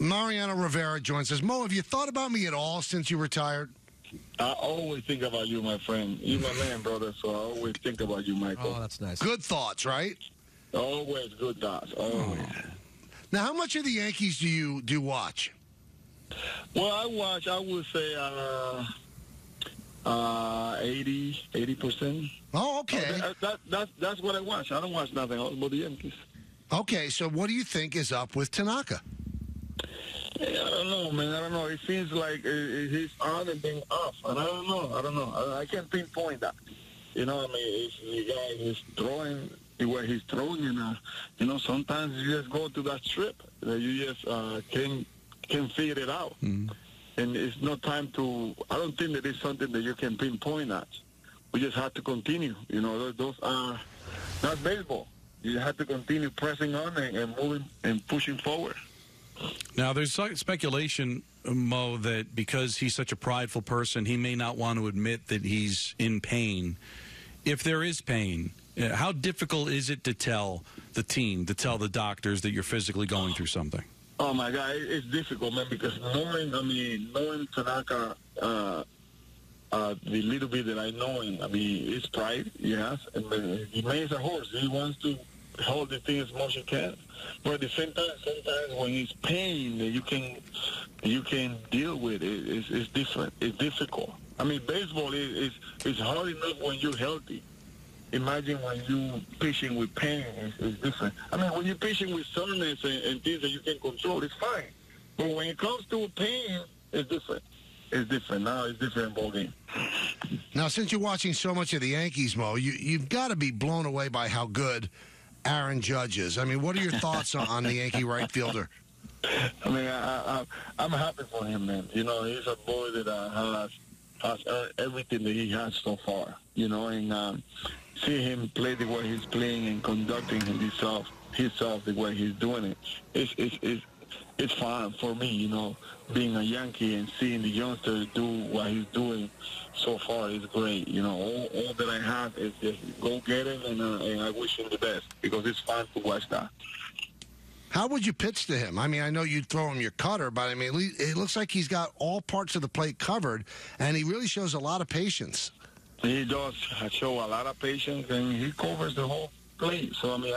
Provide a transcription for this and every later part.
Mariano Rivera joins us. Mo, have you thought about me at all since you retired? I always think about you, my friend. You're my man, brother, so I always think about you, Michael. Oh, that's nice. Good thoughts, right? Always good thoughts, always. Now, how much of the Yankees do you watch? Well, I watch, I would say 80%. Oh, okay. That's what I watch. I don't watch nothing else but the Yankees. Okay, so what do you think is up with Tanaka? I don't know, man. I don't know. It seems like he's on and being off. And I don't know. I can't pinpoint that. You know, I mean, the guy is throwing where he's throwing, and sometimes you just go to that strip that you just can figure it out. And it's no time to. I don't think that it's something that you can pinpoint at. We just have to continue. You know, those are not baseball. You have to continue pressing on and moving and pushing forward. Now, there's speculation, Mo, that because he's such a prideful person, he may not want to admit that he's in pain. If there is pain, how difficult is it to tell the team, to tell the doctors that you're physically going through something? Oh, my God, it's difficult, man, because knowing Tanaka, the little bit that I know him, I mean, it's pride, yes, and he remains a horse. He wants to hold the thing as much as he can. But at the same time, sometimes when it's pain that you can deal with it, it's different. It's difficult. I mean, baseball is hard enough when you're healthy. Imagine when you pitching with pain, it's different. I mean, when you're pitching with soreness and things that you can control, it's fine. But when it comes to pain, it's different. It's different. Now it's different ballgame. Now, since you're watching so much of the Yankees, Mo, you've got to be blown away by how good Aaron Judge is. I mean, what are your thoughts on the Yankee right fielder? I mean, I'm happy for him, man. You know, he's a boy that has earned everything that he has so far. You know, and see him play the way he's playing and conducting himself the way he's doing it. It's fun for me, you know, being a Yankee and seeing the youngsters do what he's doing so far is great. You know, all that I have is just go get him, and I wish him the best because it's fun to watch that. How would you pitch to him? I mean, I know you'd throw him your cutter, but I mean, it looks like he's got all parts of the plate covered, and he really shows a lot of patience. He does show a lot of patience, and he covers the whole plate. So I mean,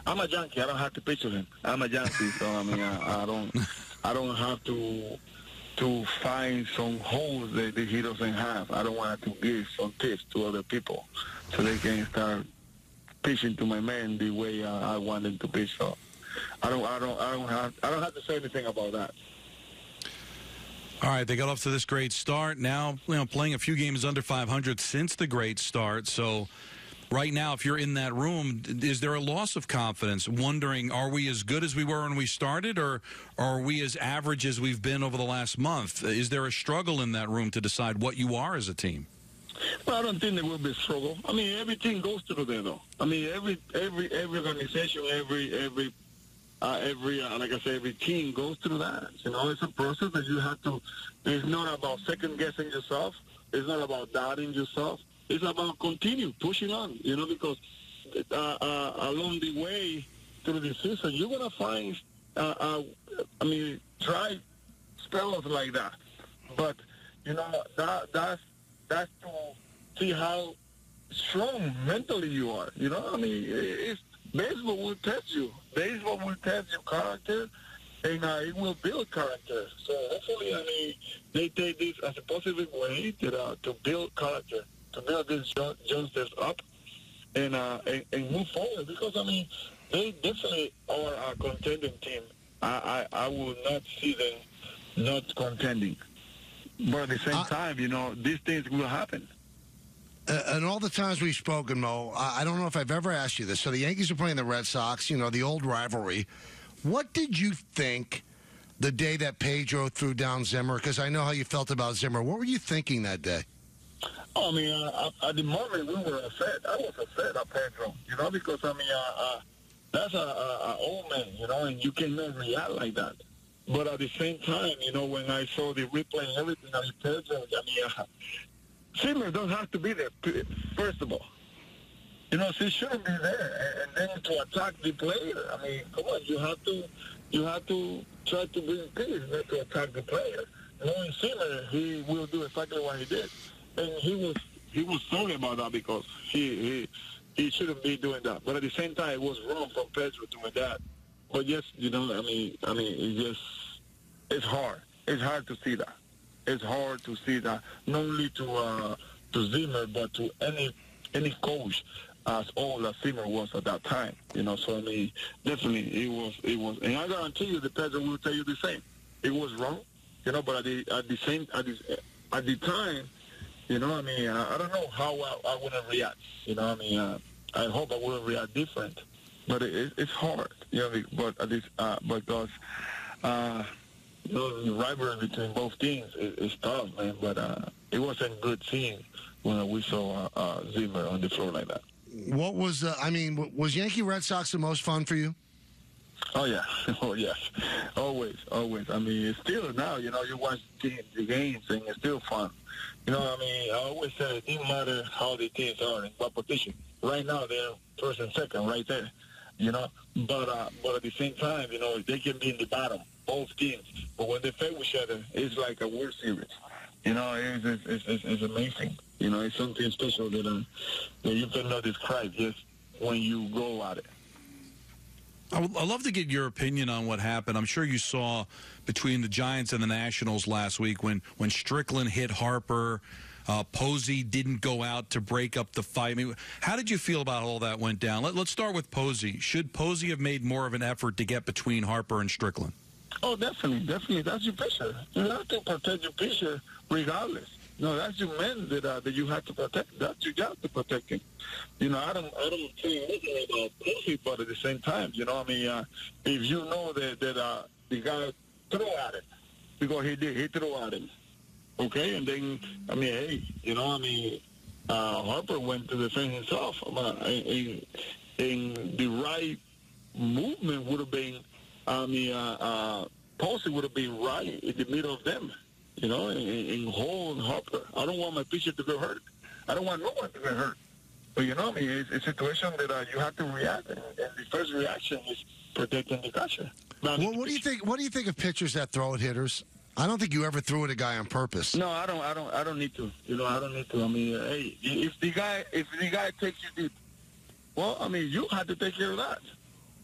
I'm a Yankee. I don't have to pitch to him. I'm a Yankee, so I mean, I don't have to find some holes that he doesn't have. I don't want to give some tips to other people so they can start pitching to my man the way I want them to pitch. So I don't have to say anything about that. All right, they got off to this great start. Now, playing a few games under 500 since the great start. So right now, if you're in that room, is there a loss of confidence, wondering, are we as good as we were when we started, or are we as average as we've been over the last month? Is there a struggle in that room to decide what you are as a team? Well, I don't think there will be a struggle. I mean, everything goes through there, though. I mean, every organization, every like I said, every team goes through that. You know, it's a process that you have to. It's not about second guessing yourself. It's not about doubting yourself. It's about continue pushing on. You know, because along the way through the season, you're gonna find, dry spells like that. But you know, that's to see how strong mentally you are. You know, I mean, baseball will test you. Baseball will test your character, and it will build character. So hopefully, I mean, they take this as a positive way to build character, to build these youngsters up, and move forward. Because I mean, they definitely are a contending team. I will not see them not contending. But at the same time, you know, these things will happen. And all the times we've spoken, Mo, I don't know if I've ever asked you this. So the Yankees are playing the Red Sox, you know, the old rivalry. What did you think the day that Pedro threw down Zimmer? Because I know how you felt about Zimmer. What were you thinking that day? Oh, I mean, at the moment we were upset. I was upset at Pedro, you know, because, I mean, that's an old man, you know, and you cannot react like that. But at the same time, you know, when I saw the replay and everything, I mean, Pedro, I mean, Zimmer don't have to be there, first of all. You know, so he shouldn't be there. And then to attack the player, I mean, come on, you you have to try to bring peace, not to attack the player. Knowing Zimmer, he will do exactly what he did, and he was sorry about that because he shouldn't be doing that. But at the same time, it was wrong from Pedro doing that. But yes, you know, I mean, it's hard. It's hard to see that. It's hard to see that, not only to Zimmer, but to any coach as old as Zimmer was at that time. You know, so I mean, definitely it was, and I guarantee you, the Pedro will tell you the same. It was wrong, you know, but at the time, you know, I mean, I don't know how I would have react. You know, I mean, I hope I would have react different, but it's hard, you know, but at least because. You know, the rivalry between both teams is tough, man. But it wasn't good seeing when we saw Zimmer on the floor like that. What was, was Yankee Red Sox the most fun for you? Oh, yeah. Oh, yes. Always. I mean, it's still now, you know, you watch the games and it's still fun. You know, I mean, I always say it didn't matter how the teams are in what position. Right now, they're first and second right there, you know. But at the same time, you know, they can be in the bottom, both teams. But when they play with each other, it's like a World Series. You know, it's amazing. You know, it's something special that you cannot describe just when you go at it. I'd love to get your opinion on what happened. I'm sure you saw between the Giants and the Nationals last week when Strickland hit Harper. Posey didn't go out to break up the fight. I mean, how did you feel about all that went down? Let's start with Posey. Should Posey have made more of an effort to get between Harper and Strickland? Oh, definitely. That's your pitcher. You have to protect your pitcher regardless. No, that's your man that you have to protect. That's your job to protect him. You know, I don't say anything about Posey, but at the same time, you know, I mean, if you know that the guy threw at him, because he threw at him, okay, and then, I mean, hey, you know, I mean, Harper went to defend himself. In the right movement would have been, Posey would have been right in the middle of them, you know, in hold Harper. I don't want my pitcher to get hurt. I don't want no one to get hurt. But, you know, I mean, it's a situation that you have to react, and the first reaction is protecting the catcher. Well, what do you think? What do you think of pitchers that throw at hitters? I don't think you ever threw at a guy on purpose. No, I don't need to. You know, I don't need to. I mean, hey, if the guy takes you deep, well, I mean, you have to take care of that.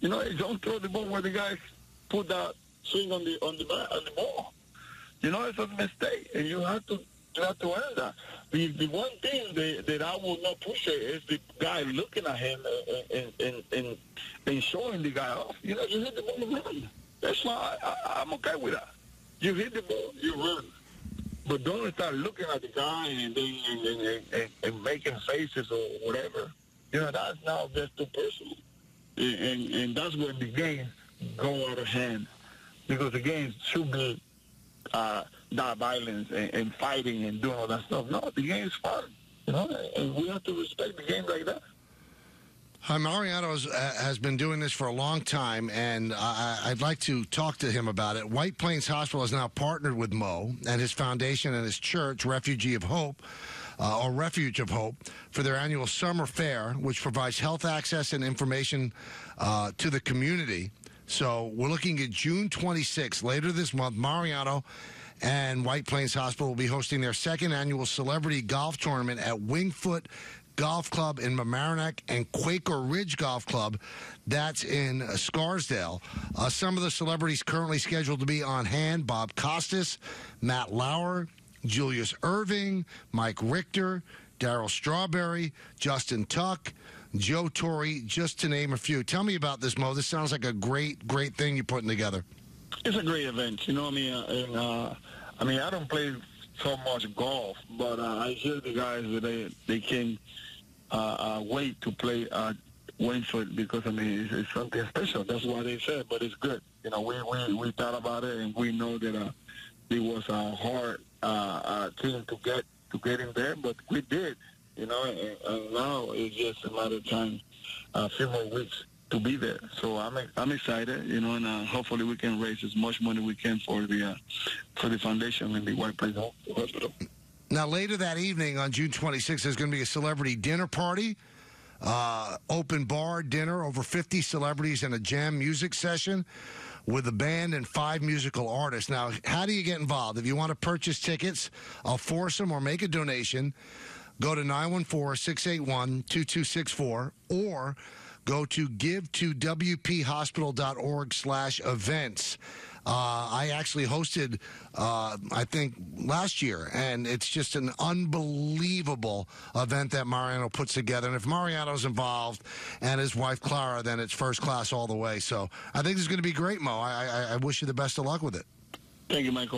You know, don't throw the ball where the guy put that swing on the ball. You know, it's a mistake, and you have to earn that. The one thing that I will not appreciate is the guy looking at him and showing the guy off. You know, you hit the ball and run. That's why I'm okay with that. You hit the ball, you run. But don't start looking at the guy and making faces or whatever. You know, that's now just too personal. And that's when the games go out of hand. Because the games should be not violence and fighting and doing all that stuff. No, the game's fun. You know, and we have to respect the game like that. Mariano has been doing this for a long time, and I'd like to talk to him about it. White Plains Hospital has now partnered with Mo and his foundation and his church, Refuge of Hope, for their annual summer fair, which provides health access and information to the community. So we're looking at June 26th, later this month. Mariano and White Plains Hospital will be hosting their second annual celebrity golf tournament at Wingfoot Golf Club in Mamaroneck and Quaker Ridge Golf Club. That's in Scarsdale. Some of the celebrities currently scheduled to be on hand: Bob Costas, Matt Lauer, Julius Irving, Mike Richter, Darryl Strawberry, Justin Tuck, Joe Torre, just to name a few. Tell me about this, Mo. This sounds like a great thing you're putting together. It's a great event. You know what I mean? I don't play so much golf, but I hear the guys that they can wait to play Wingfoot because, I mean, it's something special. That's why they said, but it's good. You know, we thought about it, and we know that it was a hard team to get in there, but we did. You know, and now it's just a matter of time, a few more weeks to be there. So I'm excited, you know, and hopefully we can raise as much money we can for the foundation in the White Plains Hospital. Now, later that evening on June 26th, there's going to be a celebrity dinner party, open bar dinner, over 50 celebrities, and a jam music session. with a band and 5 musical artists. Now, how do you get involved? If you want to purchase tickets, a foursome, or make a donation, go to 914-681-2264 or go to givetowphospital.org/events. I actually hosted, I think, last year, and it's just an unbelievable event that Mariano puts together. And if Mariano's involved and his wife, Clara, then it's first class all the way. So I think this is going to be great, Mo. I wish you the best of luck with it. Thank you, Michael.